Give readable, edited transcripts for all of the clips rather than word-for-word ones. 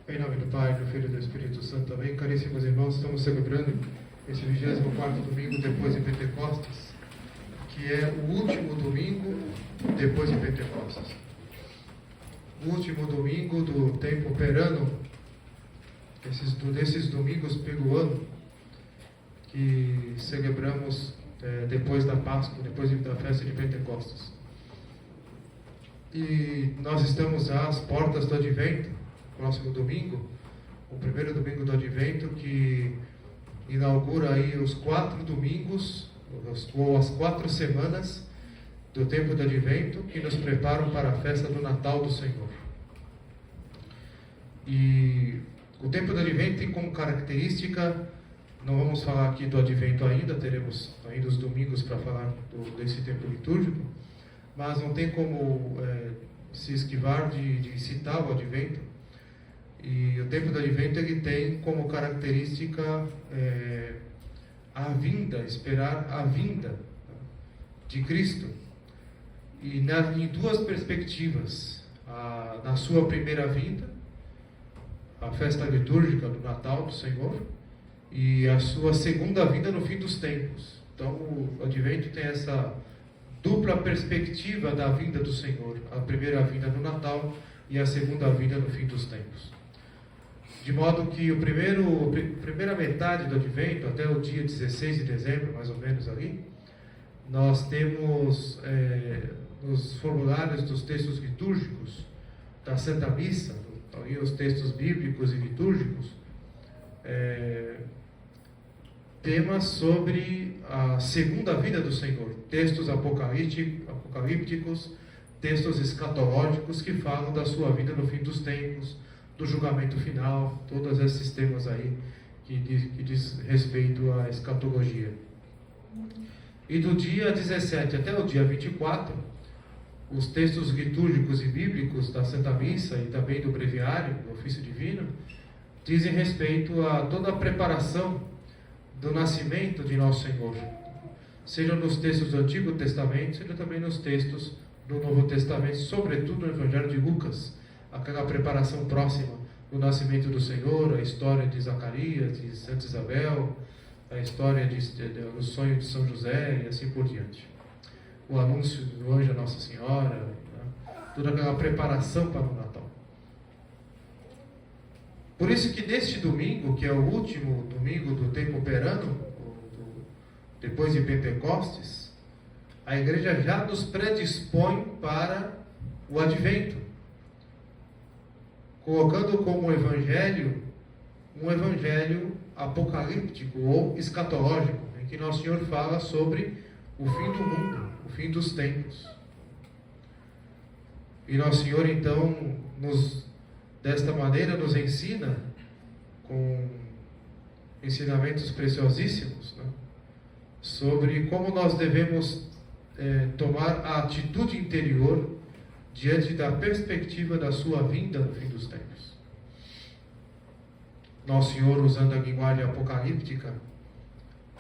Em nome do Pai, do Filho e do Espírito Santo. Amém. Caríssimos irmãos, estamos celebrando esse 24º domingo depois de Pentecostes, que é o último domingo depois de Pentecostes. O último domingo do tempo perano, desses domingos pelo ano, que celebramos depois da Páscoa, depois da festa de Pentecostes. E nós estamos às portas do Advento, próximo domingo, o primeiro domingo do Advento, que inaugura aí os 4 domingos, ou as 4 semanas do tempo do Advento, que nos preparam para a festa do Natal do Senhor. E o tempo do Advento tem como característica, não vamos falar aqui do Advento ainda, teremos ainda os domingos para falar desse tempo litúrgico, mas não tem como se esquivar de citar o Advento. E o tempo do Advento ele tem como característica a vinda, esperar a vinda de Cristo. E em 2 perspectivas: na sua primeira vinda, a festa litúrgica do Natal do Senhor, e a sua segunda vinda no fim dos tempos. Então o Advento tem essa dupla perspectiva da vinda do Senhor: a primeira vinda no Natal e a segunda vinda no fim dos tempos. De modo que a primeira metade do Advento, até o dia 16 de dezembro, mais ou menos ali, nós temos nos formulários dos textos litúrgicos da Santa Missa, ali os textos bíblicos e litúrgicos, temas sobre a segunda vinda do Senhor, textos apocalípticos, textos escatológicos que falam da sua vinda no fim dos tempos, do julgamento final, todos esses temas aí que diz respeito à escatologia. E do dia 17 até o dia 24, os textos litúrgicos e bíblicos da Santa Missa e também do breviário, do ofício divino, dizem respeito a toda a preparação do nascimento de Nosso Senhor, seja nos textos do Antigo Testamento, seja também nos textos do Novo Testamento, sobretudo no Evangelho de Lucas, aquela preparação próxima do nascimento do Senhor, a história de Zacarias, de Santa Isabel, a história do sonho de São José e assim por diante. O anúncio do anjo a Nossa Senhora, né? Toda aquela preparação para o Natal. Por isso que neste domingo, que é o último domingo do tempo perano, depois de Pentecostes, a Igreja já nos predispõe para o Advento, colocando como evangelho um evangelho apocalíptico ou escatológico, em que Nosso Senhor fala sobre o fim do mundo, o fim dos tempos. E Nosso Senhor então desta maneira nos ensina, com ensinamentos preciosíssimos, né, sobre como nós devemos tomar a atitude interior diante da perspectiva da sua vinda no fim dos tempos. Nosso Senhor, usando a linguagem apocalíptica,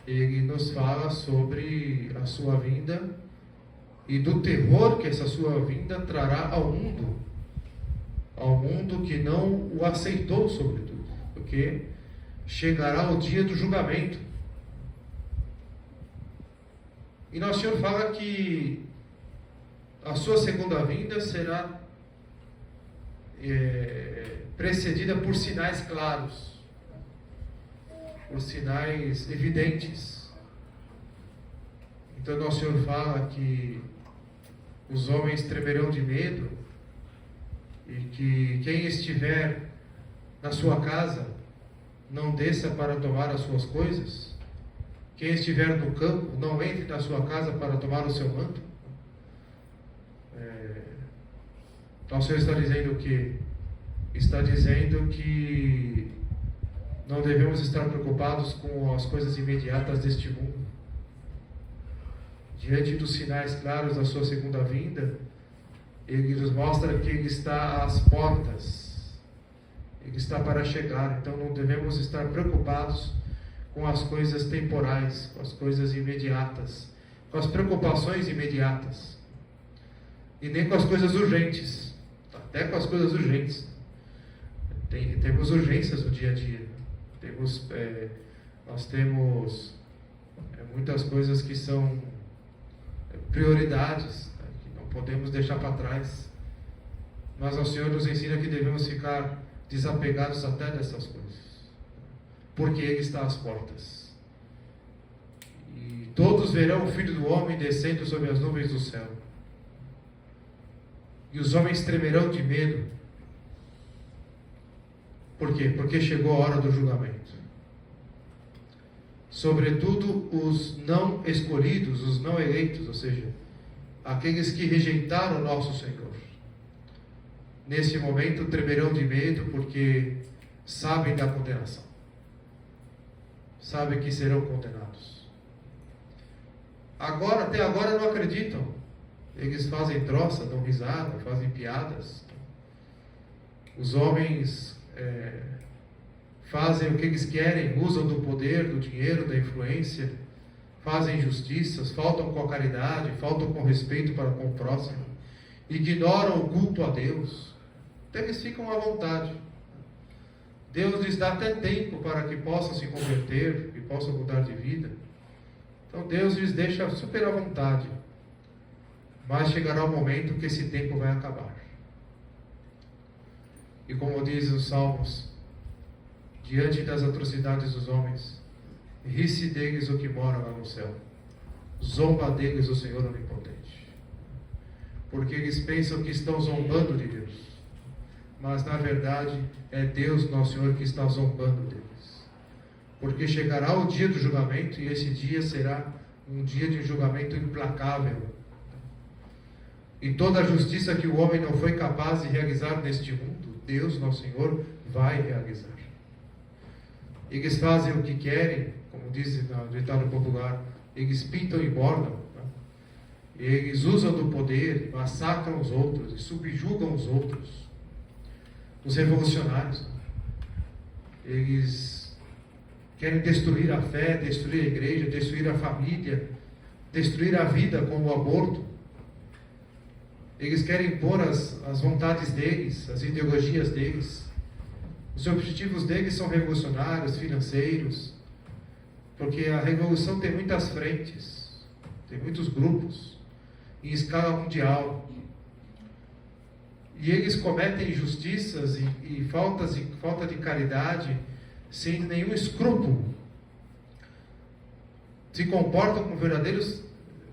Ele nos fala sobre a sua vinda e do terror que essa sua vinda trará ao mundo que não o aceitou, sobretudo, porque chegará o dia do julgamento. E Nosso Senhor fala que a sua segunda vinda será precedida por sinais claros, por sinais evidentes. Então Nosso Senhor fala que os homens tremerão de medo e que quem estiver na sua casa não desça para tomar as suas coisas, quem estiver no campo não entre na sua casa para tomar o seu manto. Nosso Senhor está dizendo que não devemos estar preocupados com as coisas imediatas deste mundo. Diante dos sinais claros da sua segunda vinda, Ele nos mostra que Ele está às portas, Ele está para chegar. Então não devemos estar preocupados com as coisas temporais, com as coisas imediatas, com as preocupações imediatas, e nem com as coisas urgentes, até com as coisas urgentes. Temos urgências no dia a dia. Nós temos muitas coisas que são prioridades, né, que não podemos deixar para trás. Mas o Senhor nos ensina que devemos ficar desapegados até dessas coisas, porque Ele está às portas. E todos verão o Filho do Homem descendo sobre as nuvens do céu. E os homens tremerão de medo. Por quê? Porque chegou a hora do julgamento. Sobretudo os não escolhidos, os não eleitos, ou seja, aqueles que rejeitaram o nosso Senhor. Nesse momento tremerão de medo porque sabem da condenação. Sabem que serão condenados. Até agora não acreditam. Eles fazem troça, dão risada, fazem piadas. Os homens fazem o que eles querem, usam do poder, do dinheiro, da influência, fazem injustiças, faltam com a caridade, faltam com respeito para com o próximo, ignoram o culto a Deus. Então eles ficam à vontade. Deus lhes dá até tempo para que possam se converter, que possam mudar de vida. Então Deus lhes deixa super à vontade. Mas chegará o momento que esse tempo vai acabar. E como dizem os Salmos, diante das atrocidades dos homens, ri-se deles o que mora lá no céu, zomba deles o Senhor Onipotente. Porque eles pensam que estão zombando de Deus, mas na verdade é Deus, nosso Senhor, que está zombando deles. Porque chegará o dia do julgamento, e esse dia será um dia de julgamento implacável. E toda a justiça que o homem não foi capaz de realizar neste mundo, Deus, nosso Senhor, vai realizar. Eles fazem o que querem, como diz no ditado popular, eles pintam e bordam, né? Eles usam do poder, massacram os outros e subjugam os outros. Os revolucionários, né? Eles querem destruir a fé, destruir a igreja, destruir a família, destruir a vida com o aborto. Eles querem impor as vontades deles, as ideologias deles. Os objetivos deles são revolucionários, financeiros, porque a revolução tem muitas frentes, tem muitos grupos, em escala mundial. E eles cometem injustiças e falta de caridade sem nenhum escrúpulo. Se comportam como verdadeiros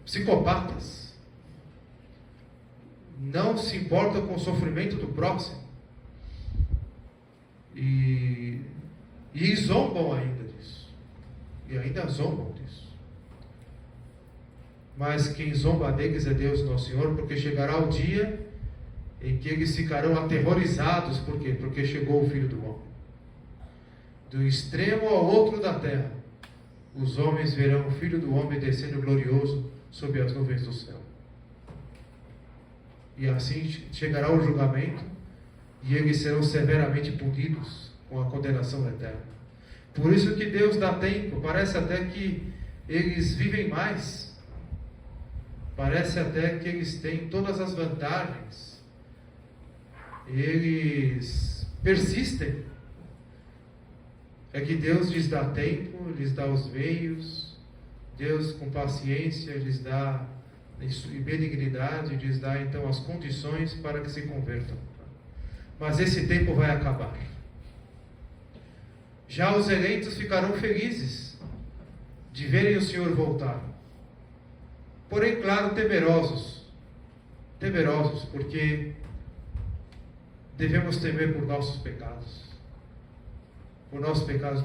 psicopatas. Não se importam com o sofrimento do próximo. E zombam ainda disso. E ainda zombam disso. Mas quem zomba deles é Deus, nosso Senhor, porque chegará o dia em que eles ficarão aterrorizados. Por quê? Porque chegou o Filho do Homem. Do extremo ao outro da terra, os homens verão o Filho do Homem descendo glorioso sobre as nuvens do céu. E assim chegará o julgamento, e eles serão severamente punidos com a condenação eterna. Por isso que Deus dá tempo. Parece até que eles vivem mais. Parece até que eles têm todas as vantagens. Eles persistem. É que Deus lhes dá tempo, lhes dá os meios. Deus, com paciência, lhes dá e benignidade, lhes dá então as condições para que se convertam. Mas esse tempo vai acabar. Já os eleitos ficarão felizes de verem o Senhor voltar. Porém, claro, temerosos, porque devemos temer por nossos pecados,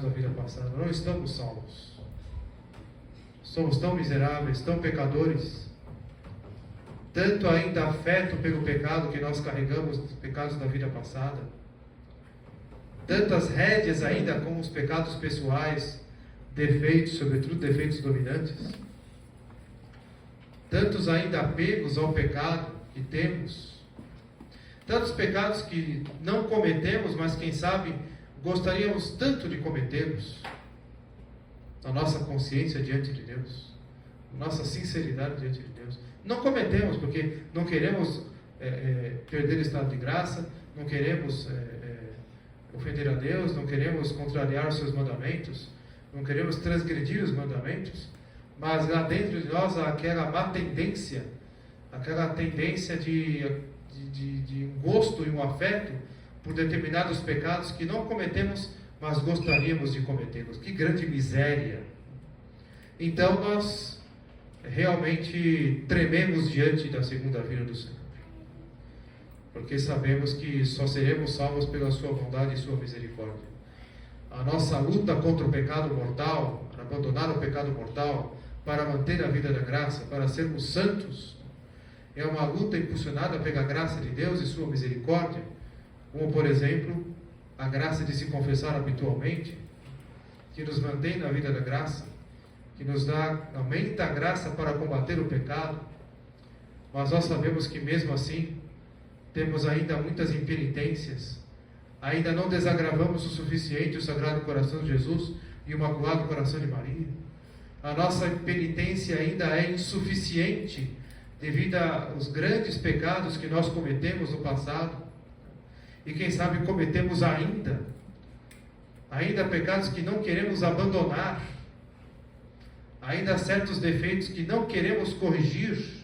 da vida passada. Não estamos salvos. Somos tão miseráveis, tão pecadores. Tanto ainda afeto pelo pecado que nós carregamos, os pecados da vida passada. Tantas rédeas ainda com os pecados pessoais, defeitos, sobretudo defeitos dominantes. Tantos ainda apegos ao pecado que temos. Tantos pecados que não cometemos, mas quem sabe gostaríamos tanto de cometê-los. Na nossa consciência diante de Deus. Nossa sinceridade diante de Deus. Não cometemos porque não queremos perder o estado de graça, não queremos ofender a Deus, não queremos contrariar os seus mandamentos, não queremos transgredir os mandamentos, mas lá dentro de nós há aquela má tendência, aquela tendência de um gosto e um afeto por determinados pecados que não cometemos, mas gostaríamos de cometê-los. Que grande miséria! Então nós realmente trememos diante da segunda vinda do Senhor, porque sabemos que só seremos salvos pela sua bondade e sua misericórdia. A nossa luta contra o pecado mortal, para abandonar o pecado mortal, para manter a vida da graça, para sermos santos, é uma luta impulsionada pela graça de Deus e sua misericórdia, como por exemplo, a graça de se confessar habitualmente, que nos mantém na vida da graça, que nos dá aumenta a graça para combater o pecado. Mas nós sabemos que mesmo assim temos ainda muitas impenitências, ainda não desagravamos o suficiente o Sagrado Coração de Jesus e o Imaculado Coração de Maria. A nossa penitência ainda é insuficiente devido aos grandes pecados que nós cometemos no passado e quem sabe cometemos ainda pecados que não queremos abandonar, ainda certos defeitos que não queremos corrigir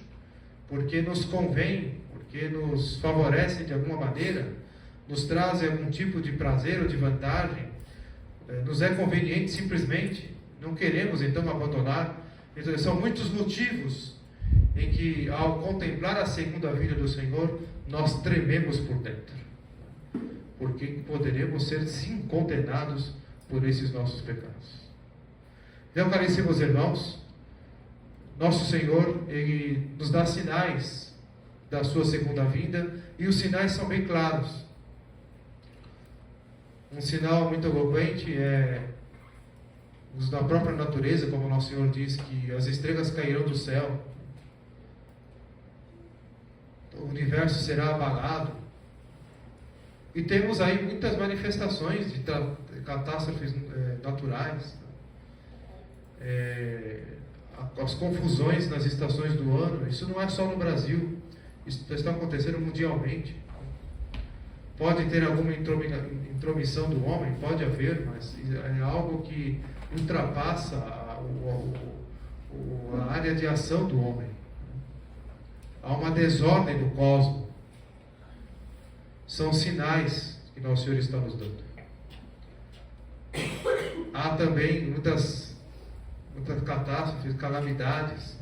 porque nos convém, porque nos favorece de alguma maneira, nos traz algum tipo de prazer ou de vantagem, nos é conveniente simplesmente, não queremos então abandonar. Então, são muitos motivos em que, ao contemplar a segunda vinda do Senhor, nós trememos por dentro, porque poderemos ser sim condenados por esses nossos pecados. Então, caríssimos irmãos, nosso Senhor, Ele nos dá sinais da sua segunda vinda, e os sinais são bem claros. Um sinal muito eloquente é os da própria natureza, como nosso Senhor diz, que as estrelas cairão do céu, o universo será abalado, e temos aí muitas manifestações de catástrofes naturais, as confusões nas estações do ano. Isso não é só no Brasil, isso está acontecendo mundialmente. Pode ter alguma intromissão do homem, pode haver, mas é algo que ultrapassa a área de ação do homem. Há uma desordem do cosmos. São sinais que nosso Senhor está nos dando. Há também muitas catástrofes, calamidades,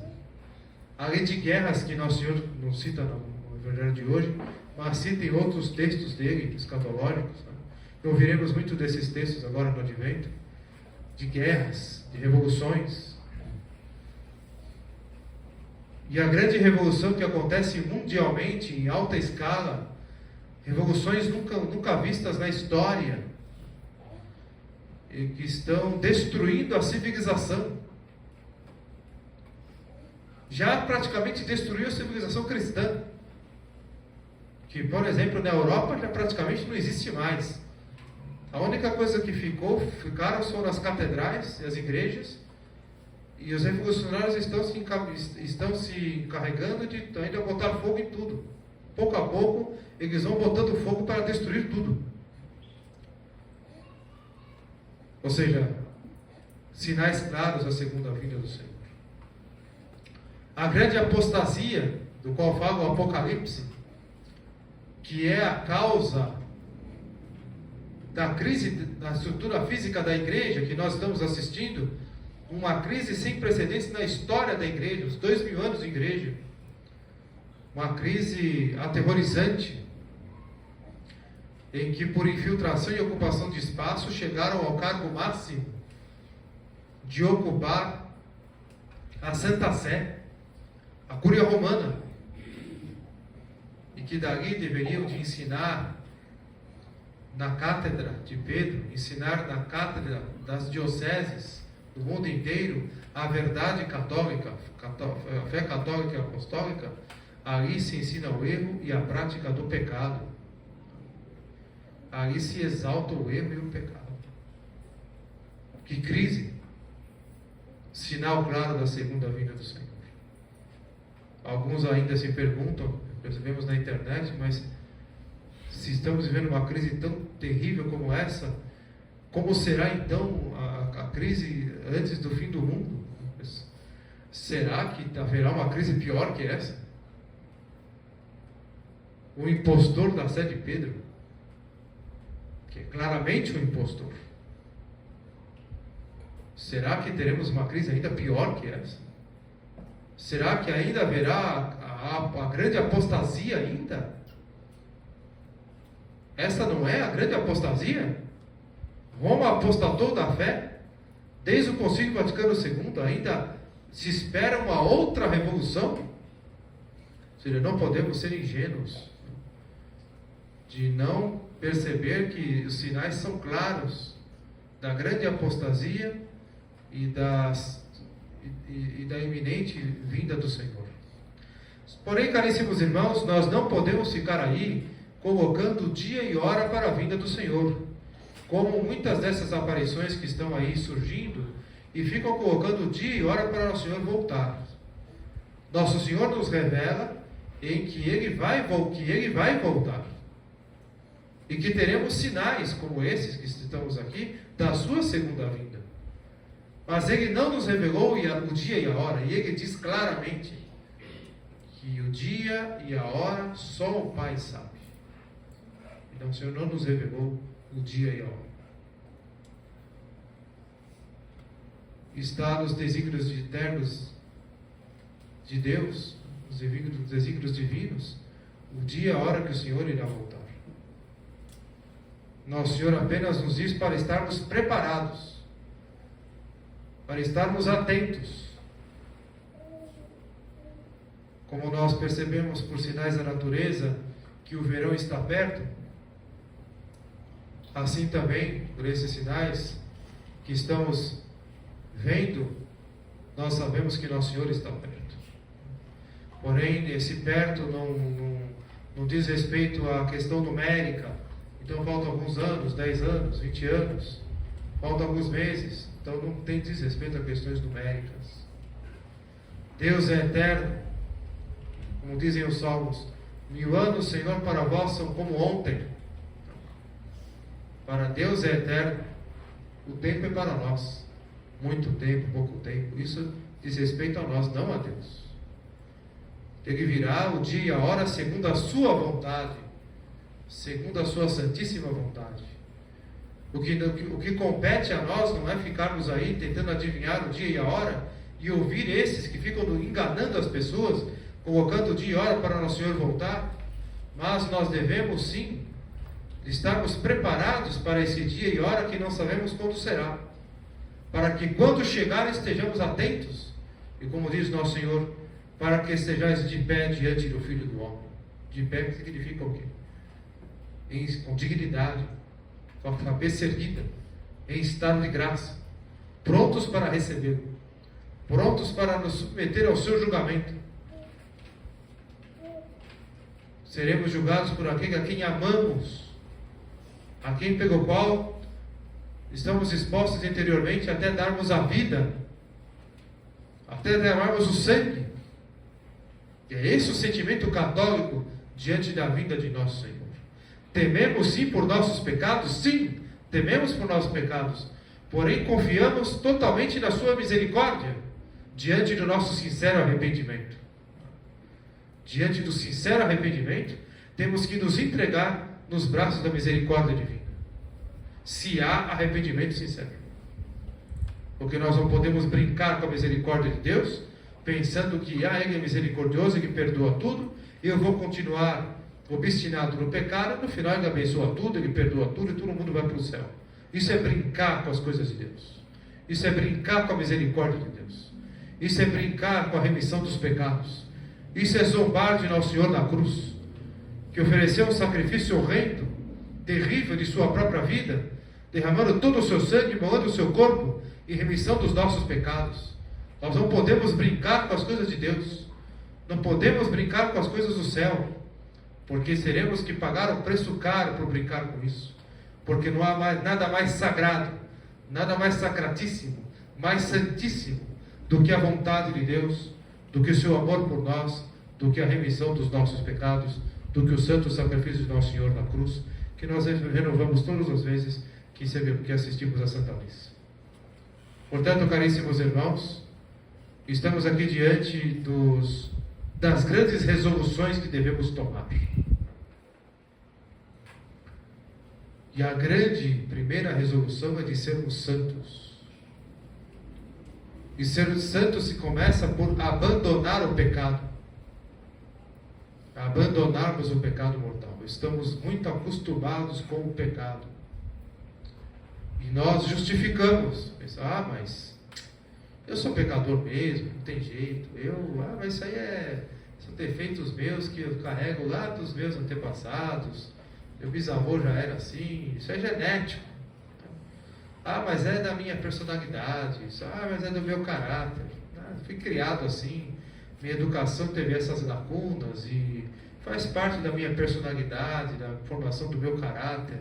além de guerras que nosso Senhor não cita no Evangelho de hoje, mas cita em outros textos dele, escatológicos. Ouviremos muito desses textos agora no Advento, de guerras, de revoluções. E a grande revolução que acontece mundialmente, em alta escala, revoluções nunca vistas na história, e que estão destruindo a civilização. Já praticamente destruiu a civilização cristã, que, por exemplo, na Europa já praticamente não existe mais. A única coisa que ficaram foram as catedrais e as igrejas, e os revolucionários estão se encarregando de ainda botar fogo em tudo. Pouco a pouco, eles vão botando fogo para destruir tudo. Ou seja, sinais claros da segunda vinda do Senhor. A grande apostasia, do qual fala o Apocalipse, que é a causa da crise na estrutura física da igreja que nós estamos assistindo, uma crise sem precedentes na história da igreja, os 2000 anos de igreja, uma crise aterrorizante, em que por infiltração e ocupação de espaço chegaram ao cargo máximo de ocupar a Santa Sé, a Cúria Romana, e que dali deveriam de ensinar na cátedra de Pedro, ensinar na cátedra das dioceses do mundo inteiro a verdade católica, a fé católica e apostólica. Ali se ensina o erro e a prática do pecado. Ali se exalta o erro e o pecado. Que crise! Sinal claro da segunda vinda do Senhor. Alguns ainda se perguntam, percebemos na internet, mas se estamos vivendo uma crise tão terrível como essa, como será então a crise antes do fim do mundo? Será que haverá uma crise pior que essa? O impostor da sé de Pedro, que é claramente um impostor. Será que teremos uma crise ainda pior que essa? Será que ainda haverá a grande apostasia ainda? Essa não é a grande apostasia? Roma apostatou da fé. Desde o Concílio Vaticano II ainda se espera uma outra revolução. Ou seja, não podemos ser ingênuos de não perceber que os sinais são claros da grande apostasia e da iminente vinda do Senhor. Porém, caríssimos irmãos, nós não podemos ficar aí colocando dia e hora para a vinda do Senhor, como muitas dessas aparições que estão aí surgindo e ficam colocando dia e hora para o Senhor voltar. Nosso Senhor nos revela em que Ele vai voltar e que teremos sinais como esses que estamos aqui da sua segunda vinda. Mas Ele não nos revelou o dia e a hora, e Ele diz claramente que o dia e a hora só o Pai sabe. Então o Senhor não nos revelou o dia e a hora. Está nos desígnios eternos de Deus, nos desígnios divinos, o dia e a hora que o Senhor irá voltar. Nosso Senhor apenas nos diz para estarmos preparados, para estarmos atentos. Como nós percebemos por sinais da natureza que o verão está perto, assim também, por esses sinais que estamos vendo, nós sabemos que Nosso Senhor está perto. Porém, esse perto não diz respeito à questão numérica. Então faltam alguns anos, 10 anos, 20 anos, faltam alguns meses. Então não diz respeito a questões numéricas. Deus é eterno, como dizem os Salmos. 1000 anos, Senhor, para vós são como ontem. Para Deus é eterno, o tempo é para nós. Muito tempo, pouco tempo. Isso diz respeito a nós, não a Deus. Ele virá o dia e a hora segundo a sua vontade, segundo a sua santíssima vontade. O que compete a nós não é ficarmos aí tentando adivinhar o dia e a hora e ouvir esses que ficam enganando as pessoas, colocando o dia e a hora para Nosso Senhor voltar. Mas nós devemos sim estarmos preparados para esse dia e hora que não sabemos quando será, para que quando chegar estejamos atentos, e como diz Nosso Senhor, para que estejais de pé diante do Filho do Homem. De pé significa o quê? Com dignidade, com a cabeça erguida, em estado de graça, prontos para recebê-lo, prontos para nos submeter ao seu julgamento. Seremos julgados por aquele a quem amamos, a quem pelo qual estamos expostos interiormente até darmos a vida, até derramarmos o sangue. E é esse o sentimento católico diante da vinda de nosso Senhor. Tememos sim por nossos pecados? Sim, tememos por nossos pecados. Porém, confiamos totalmente na sua misericórdia, diante do nosso sincero arrependimento. Diante do sincero arrependimento, temos que nos entregar nos braços da misericórdia divina. Se há arrependimento sincero. Porque nós não podemos brincar com a misericórdia de Deus, pensando que Ele é misericordioso e que perdoa tudo, e eu vou continuar obstinado no pecado, no final Ele abençoa tudo, Ele perdoa tudo e todo mundo vai para o céu. Isso é brincar com as coisas de Deus. Isso é brincar com a misericórdia de Deus. Isso é brincar com a remissão dos pecados. Isso é zombar de Nosso Senhor na cruz, que ofereceu um sacrifício horrendo, terrível de sua própria vida, derramando todo o seu sangue, molando o seu corpo em remissão dos nossos pecados. Nós não podemos brincar com as coisas de Deus, não podemos brincar com as coisas do céu, porque teremos que pagar um preço caro por brincar com isso, porque não há nada mais sagrado, nada mais sacratíssimo, mais santíssimo do que a vontade de Deus, do que o seu amor por nós, do que a remissão dos nossos pecados, do que o santo sacrifício de Nosso Senhor na cruz, que nós renovamos todas as vezes que assistimos a Santa Missa. Portanto, caríssimos irmãos, estamos aqui diante das grandes resoluções que devemos tomar. E a grande primeira resolução é de sermos santos. E ser santo se começa por abandonar o pecado. Abandonarmos o pecado mortal. Estamos muito acostumados com o pecado. E nós justificamos. Mas eu sou pecador mesmo, não tem jeito. Mas isso aí são defeitos meus que eu carrego lá dos meus antepassados. Meu bisavô já era assim, isso é genético. Mas é da minha personalidade, mas é do meu caráter. Fui criado assim, minha educação teve essas lacunas e faz parte da minha personalidade, da formação do meu caráter.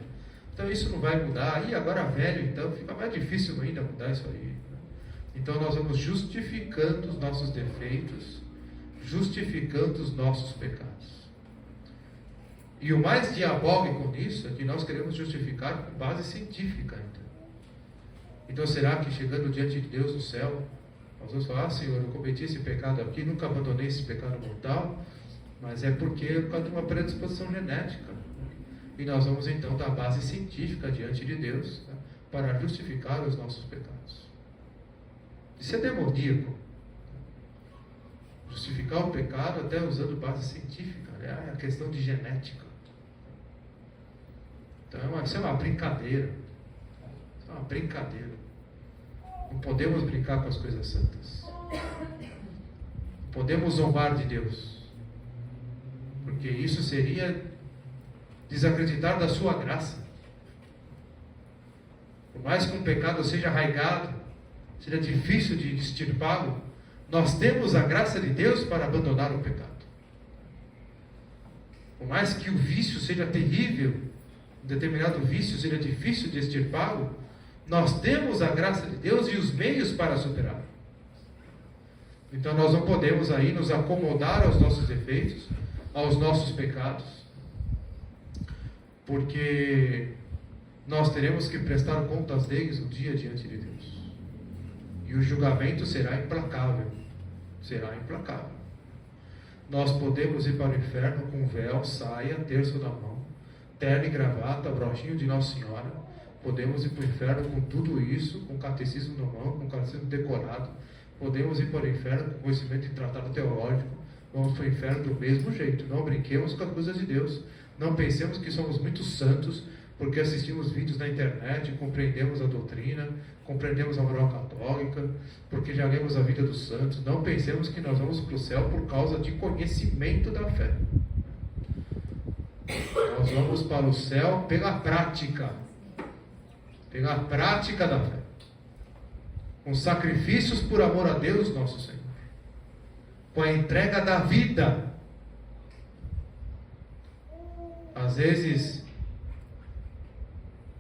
Então isso não vai mudar. E agora velho, então fica mais difícil ainda mudar isso aí. Então nós vamos justificando os nossos defeitos, justificando os nossos pecados. E o mais diabólico nisso é que nós queremos justificar com base científica ainda. Então será que chegando diante de Deus no céu, nós vamos falar, Senhor, eu cometi esse pecado aqui, nunca abandonei esse pecado mortal, mas é porque eu tenho uma predisposição genética. E nós vamos então dar base científica diante de Deus, para justificar os nossos pecados. Isso é demoníaco. Justificar o pecado até usando base científica, é a questão de genética. Então isso é uma brincadeira. Isso é uma brincadeira. Não podemos brincar com as coisas santas. Não podemos zombar de Deus. Porque isso seria desacreditar da sua graça. Por mais que um pecado seja arraigado, seja difícil de extirpá-lo, nós temos a graça de Deus para abandonar o pecado. Por mais que o vício seja terrível, um determinado vício seja difícil de extirpá-lo, nós temos a graça de Deus e os meios para superá-lo. Então nós não podemos aí nos acomodar aos nossos defeitos, aos nossos pecados, porque nós teremos que prestar contas deles um dia diante de Deus. E o julgamento será implacável. Será implacável. Nós podemos ir para o inferno com véu, saia, terço na mão, terno e gravata, brochinho de Nossa Senhora. Podemos ir para o inferno com tudo isso, com catecismo na mão, com catecismo decorado. Podemos ir para o inferno com conhecimento de tratado teológico. Vamos para o inferno do mesmo jeito. Não brinquemos com as coisas de Deus. Não pensemos que somos muito santos porque assistimos vídeos na internet, compreendemos a doutrina, compreendemos a moral católica, porque já lemos a vida dos santos. Não pensemos que nós vamos para o céu por causa de conhecimento da fé. Nós vamos para o céu pela prática da fé, com sacrifícios por amor a Deus nosso Senhor, com a entrega da vida. Às vezes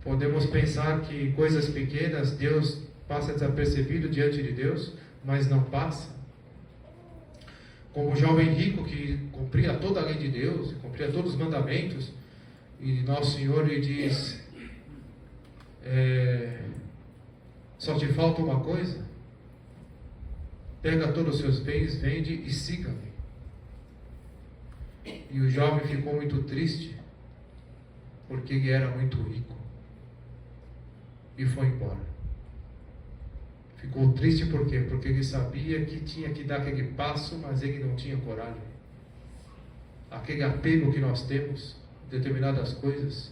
podemos pensar que coisas pequenas Deus passa desapercebido diante de Deus, mas não passa. Como o jovem rico que cumpria toda a lei de Deus, cumpria todos os mandamentos, e Nosso Senhor lhe diz: só te falta uma coisa, pega todos os seus bens, vende e siga-me. E o jovem ficou muito triste, porque ele era muito rico, e foi embora. Ficou triste por quê? Porque ele sabia que tinha que dar aquele passo, mas ele não tinha coragem. Aquele apego que nós temos a determinadas coisas,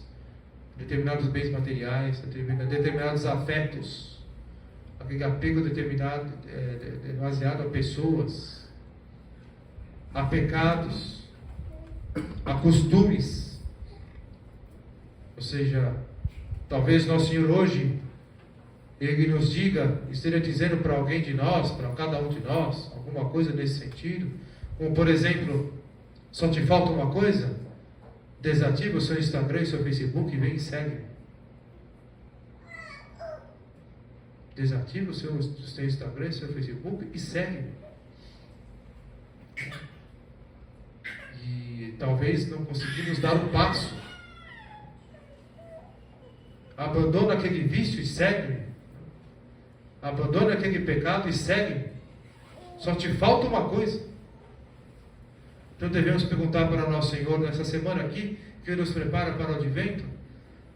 determinados bens materiais, determinados afetos, aquele apego determinado, demasiado a pessoas, a pecados, a costumes. Ou seja, talvez Nosso Senhor hoje Ele nos diga, esteja dizendo para alguém de nós, para cada um de nós, alguma coisa nesse sentido, como por exemplo, só te falta uma coisa? Desativa o seu Instagram e seu Facebook e vem e segue. Desativa o seu Instagram e seu Facebook e segue. E talvez não conseguimos dar o passo. Abandona aquele vício e segue. Abandona aquele pecado e segue. Só te falta uma coisa. Então devemos perguntar para nosso Senhor nessa semana aqui, que nos prepara para o advento: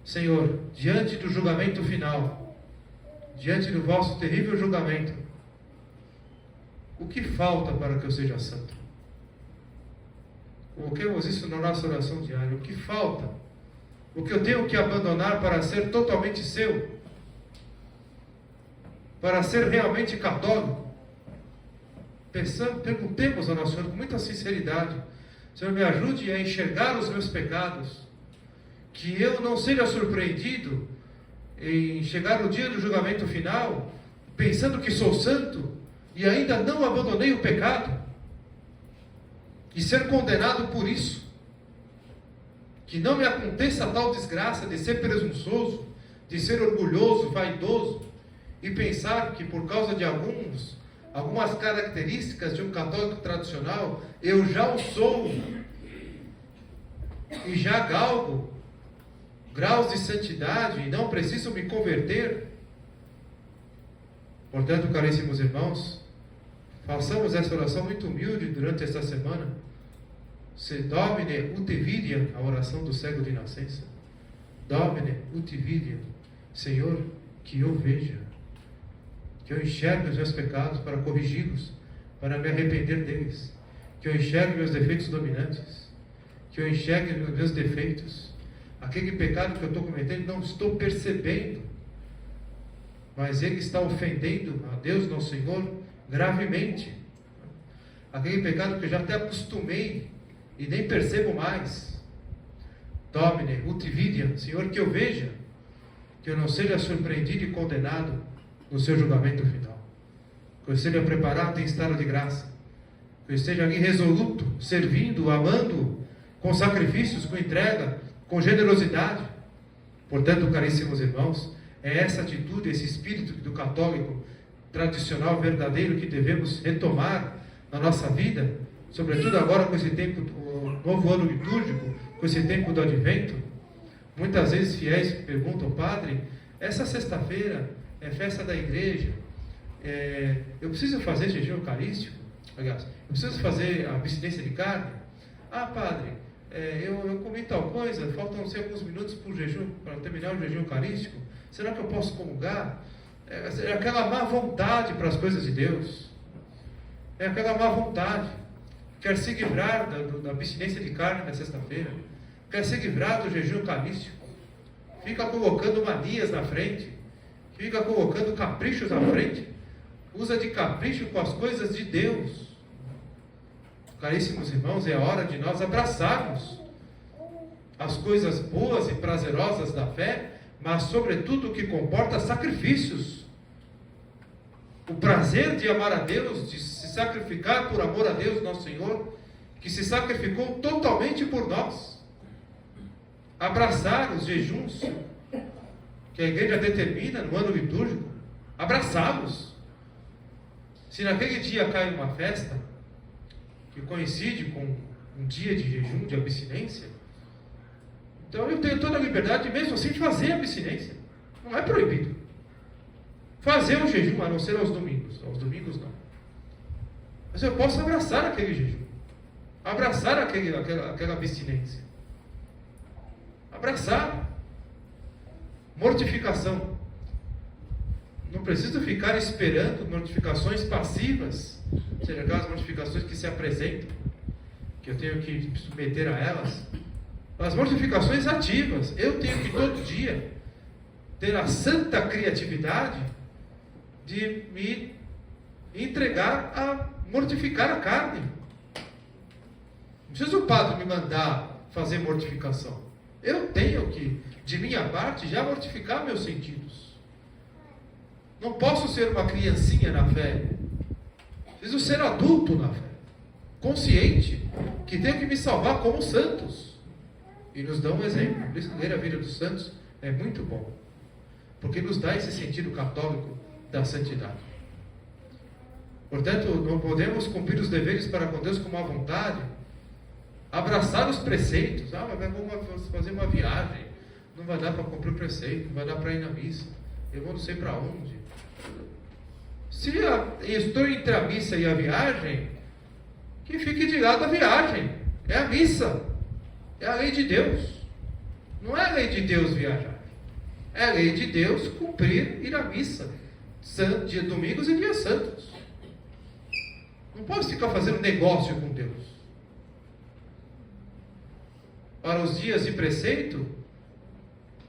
Senhor, diante do julgamento final, diante do vosso terrível julgamento, o que falta para que eu seja santo? Coloquemos isso na nossa oração diária. O que falta? O que eu tenho que abandonar para ser totalmente seu? Para ser realmente católico? Perguntemos ao nosso Senhor com muita sinceridade: Senhor, me ajude a enxergar os meus pecados, que eu não seja surpreendido em chegar no dia do julgamento final, pensando que sou santo, e ainda não abandonei o pecado, e ser condenado por isso. Que não me aconteça a tal desgraça de ser presunçoso, de ser orgulhoso, vaidoso, e pensar que por causa de algumas características de um católico tradicional, eu já o sou, e já galgo graus de santidade, e não preciso me converter. Portanto, caríssimos irmãos, façamos essa oração muito humilde durante esta semana. Se Domine ut vidia, a oração do cego de nascença. Domine ut vidia, Senhor, que eu veja, que eu enxergue os meus pecados para corrigi-los, para me arrepender deles, que eu enxergue meus defeitos dominantes, que eu enxergue os meus defeitos, aquele pecado que eu estou cometendo, não estou percebendo, mas ele está ofendendo a Deus, nosso Senhor, gravemente. Aquele pecado que eu já até acostumei e nem percebo mais. Domine ut vidia, Senhor, que eu veja, que eu não seja surpreendido e condenado no seu julgamento final, que eu esteja preparado em estado de graça, que eu esteja ali resoluto, servindo, amando, com sacrifícios, com entrega, com generosidade. Portanto, caríssimos irmãos, é essa atitude, esse espírito do católico tradicional, verdadeiro, que devemos retomar na nossa vida, sobretudo agora com esse tempo, o novo ano litúrgico, com esse tempo do advento. Muitas vezes fiéis perguntam: Padre, essa sexta-feira é festa da igreja, eu preciso fazer jejum eucarístico? Aliás, eu preciso fazer a abstinência de carne? Ah, Padre, eu comi tal coisa, faltam alguns minutos para o jejum, para terminar o jejum eucarístico, será que eu posso comungar? É aquela má vontade para as coisas de Deus, é aquela má vontade, quer se livrar da abstinência de carne na sexta-feira, quer se livrar do jejum eucarístico, fica colocando manias na frente, fica colocando caprichos na frente, usa de capricho com as coisas de Deus. Caríssimos irmãos, é a hora de nós abraçarmos as coisas boas e prazerosas da fé, mas sobretudo o que comporta sacrifícios. O prazer de amar a Deus, de se sacrificar por amor a Deus, nosso Senhor, que se sacrificou totalmente por nós. Abraçar os jejuns que a igreja determina no ano litúrgico, abraçá-los. Se naquele dia cai uma festa, que coincide com um dia de jejum, de abstinência, então eu tenho toda a liberdade, mesmo assim, de fazer a abstinência. Não é proibido fazer o jejum, a não ser aos domingos. Aos domingos não. Mas eu posso abraçar aquele jejum, abraçar aquela abstinência, abraçar. Mortificação. Não preciso ficar esperando mortificações passivas, ou seja, aquelas mortificações que se apresentam, que eu tenho que me submeter a elas. As mortificações ativas, eu tenho que todo dia ter a santa criatividade de me entregar a mortificar a carne. Não precisa o padre me mandar fazer mortificação. Eu tenho que, de minha parte, já mortificar meus sentidos. Não posso ser uma criancinha na fé. Preciso ser adulto na fé, consciente que tenho que me salvar como santos. E nos dá um exemplo. Por isso, ler a vida dos santos é muito bom, porque nos dá esse sentido católico da santidade. Portanto, não podemos cumprir os deveres para com Deus com má vontade, Abraçar os preceitos. Vamos fazer uma viagem. Não vai dar para cumprir o preceito, não vai dar para ir na missa. Eu vou não sei para onde. Se estou entre a missa e a viagem, que fique de lado a viagem. É a missa. É a lei de Deus. Não é a lei de Deus viajar. É a lei de Deus cumprir, ir à missa. Dia domingos e dias santos. Não posso ficar fazendo negócio com Deus. Para os dias de preceito,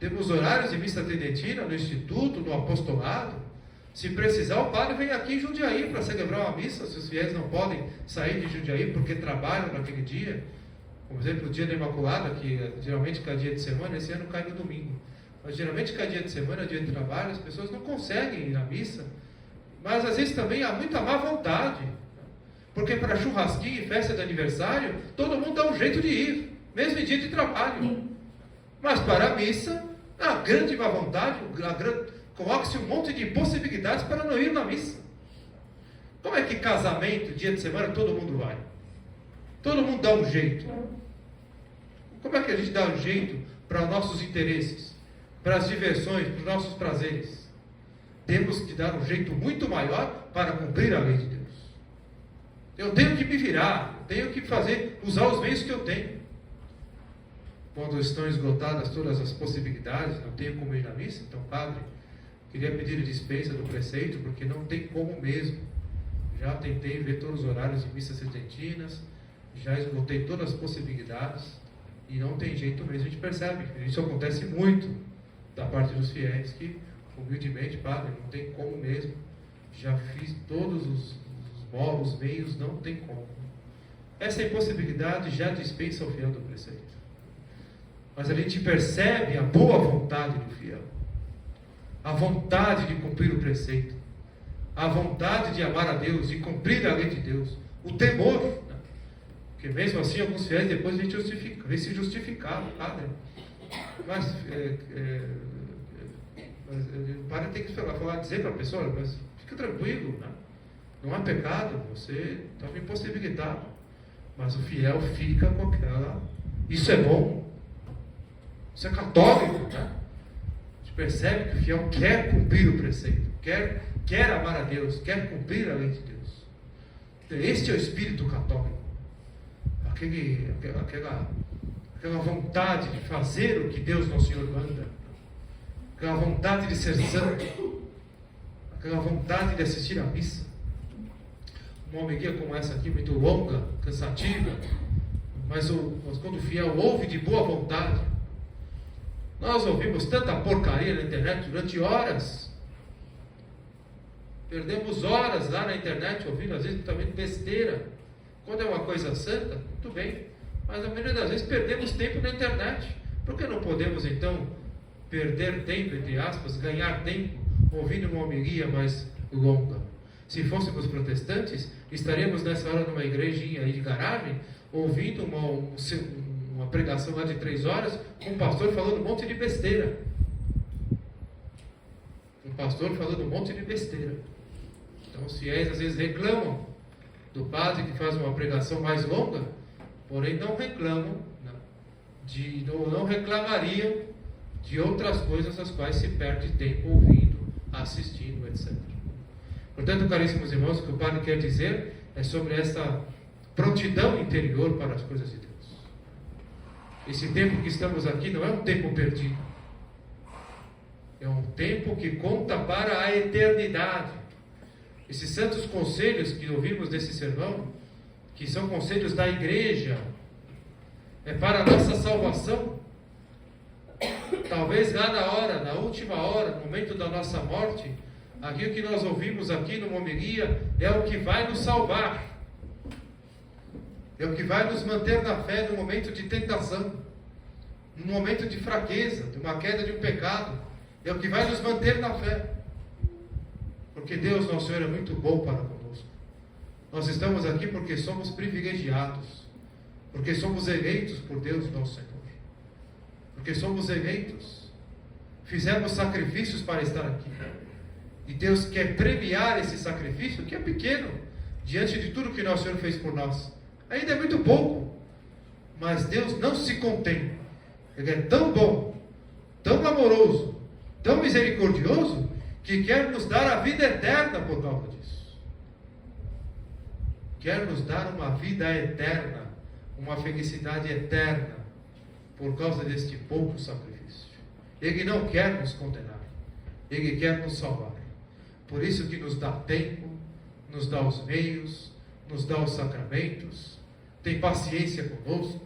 temos horários de missa tridentina no instituto, no apostolado. Se precisar, o padre vem aqui em Jundiaí para celebrar uma missa, se os fiéis não podem sair de Jundiaí porque trabalham naquele dia. Por exemplo, o dia da Imaculada, que geralmente cada dia de semana, esse ano cai no domingo. Mas geralmente cada dia de semana, dia de trabalho, as pessoas não conseguem ir à missa. Mas às vezes também há muita má vontade. Porque para churrasquinho e festa de aniversário, todo mundo dá um jeito de ir, mesmo em dia de trabalho. Mas para a missa, a grande má vontade, coloca-se um monte de impossibilidades para não ir na missa. Como é que casamento, dia de semana, todo mundo vai? Todo mundo dá um jeito. Como é que a gente dá um jeito para os nossos interesses, para as diversões, para os nossos prazeres? Temos que dar um jeito muito maior para cumprir a lei de Deus. Eu tenho que me virar, tenho que usar os meios que eu tenho. Quando estão esgotadas todas as possibilidades, não tenho como ir na missa, então, padre, queria pedir dispensa do preceito, porque não tem como mesmo. Já tentei ver todos os horários de missas tridentinas, já esgotei todas as possibilidades, e não tem jeito mesmo. A gente percebe que isso acontece muito da parte dos fiéis, que, humildemente, padre, não tem como mesmo. Já fiz todos os meios, não tem como. Essa impossibilidade já dispensa o fiel do preceito. Mas a gente percebe a boa vontade do fiel, a vontade de cumprir o preceito, a vontade de amar a Deus, de cumprir a lei de Deus, o temor, né? Porque mesmo assim alguns fiéis depois vêm se justificar, padre. Mas o padre tem que dizer para a pessoa, mas fica tranquilo, né? Não é pecado, você está me impossibilitado. Mas o fiel fica com aquela, isso é bom. Isso é católico, né? A gente percebe que o fiel quer cumprir o preceito, quer amar a Deus, quer cumprir a lei de Deus. Então, este é o espírito católico. Aquela vontade de fazer o que Deus Nosso Senhor manda, aquela vontade de ser santo, aquela vontade de assistir à missa. Uma homilia como essa aqui, muito longa, cansativa, mas quando o fiel ouve de boa vontade, nós ouvimos tanta porcaria na internet durante horas. Perdemos horas lá na internet ouvindo, às vezes, também besteira. Quando é uma coisa santa, muito bem. Mas a maioria das vezes perdemos tempo na internet. Por que não podemos, então, perder tempo, entre aspas, ganhar tempo, ouvindo uma homilia mais longa? Se fôssemos protestantes, estaríamos nessa hora numa igrejinha aí de garagem, ouvindo uma pregação lá de 3 horas, com um pastor falando um monte de besteira. Um pastor falando um monte de besteira. Então os fiéis às vezes reclamam do padre que faz uma pregação mais longa, porém não reclamam, não reclamariam de outras coisas às quais se perde tempo ouvindo, assistindo, etc. Portanto, caríssimos irmãos, o que o padre quer dizer é sobre essa prontidão interior para as coisas de Deus. Esse tempo que estamos aqui não é um tempo perdido. É um tempo que conta para a eternidade. Esses santos conselhos que ouvimos desse sermão, que são conselhos da igreja, é para a nossa salvação. Talvez lá na última hora, no momento da nossa morte, aquilo que nós ouvimos aqui numa homilia é o que vai nos salvar. É o que vai nos manter na fé no momento de tentação, no momento de fraqueza, de uma queda de um pecado. É o que vai nos manter na fé. Porque Deus, nosso Senhor, é muito bom para conosco. Nós estamos aqui porque somos privilegiados. Porque somos eleitos por Deus, nosso Senhor. Porque somos eleitos. Fizemos sacrifícios para estar aqui. E Deus quer premiar esse sacrifício, que é pequeno, diante de tudo que nosso Senhor fez por nós. Ainda é muito pouco. Mas Deus não se contém. Ele é tão bom, tão amoroso, tão misericordioso, que quer nos dar a vida eterna por causa disso. Quer nos dar uma vida eterna, uma felicidade eterna, por causa deste pouco sacrifício. Ele não quer nos condenar, Ele quer nos salvar. Por isso que nos dá tempo, nos dá os meios, nos dá os sacramentos, tem paciência conosco,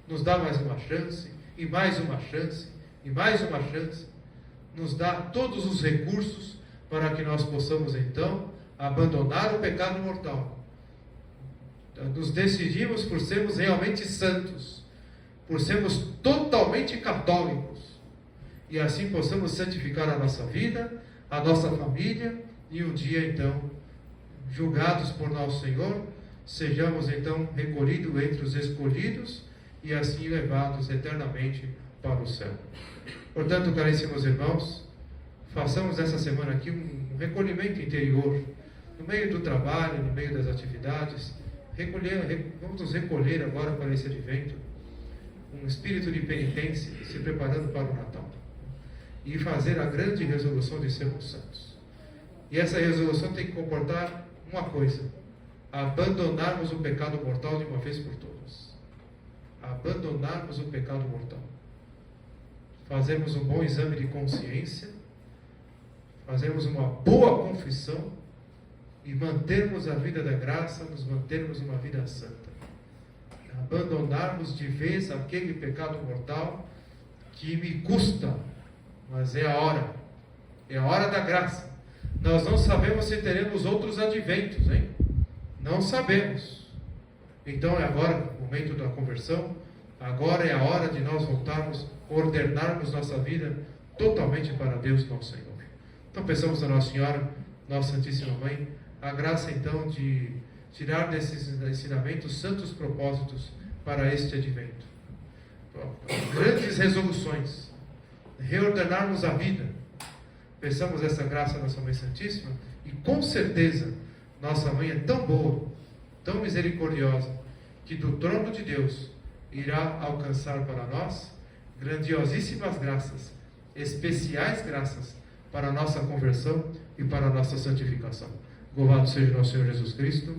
nos dá mais uma chance, e mais uma chance, e mais uma chance, nos dá todos os recursos para que nós possamos então abandonar o pecado mortal. Nos decidimos por sermos realmente santos, por sermos totalmente católicos, e assim possamos santificar a nossa vida, a nossa família, e um dia então, julgados por nosso Senhor, sejamos então recolhidos entre os escolhidos e assim levados eternamente para o céu. Portanto, caríssimos irmãos, façamos essa semana aqui um recolhimento interior, no meio do trabalho, no meio das atividades. Vamos nos recolher agora para esse advento, um espírito de penitência, se preparando para o Natal, e fazer a grande resolução de sermos santos. E essa resolução tem que comportar uma coisa: abandonarmos o pecado mortal de uma vez por todas. Abandonarmos o pecado mortal. Fazermos um bom exame de consciência, fazermos uma boa confissão e mantermos a vida da graça, nos mantermos uma vida santa. Abandonarmos de vez aquele pecado mortal que me custa, mas é a hora da graça. Nós não sabemos se teremos outros adventos, hein? Não sabemos. Então é agora o momento da conversão, agora é a hora de nós voltarmos, ordenarmos nossa vida totalmente para Deus, nosso Senhor. Então peçamos a Nossa Senhora, Nossa Santíssima Mãe, a graça então de tirar desses ensinamentos santos propósitos para este advento. Grandes resoluções, reordenarmos a vida. Peçamos essa graça à nossa Mãe Santíssima, e com certeza nossa Mãe é tão boa, tão misericordiosa, que do trono de Deus irá alcançar para nós grandiosíssimas graças, especiais graças para a nossa conversão e para a nossa santificação. Louvado seja o nosso Senhor Jesus Cristo.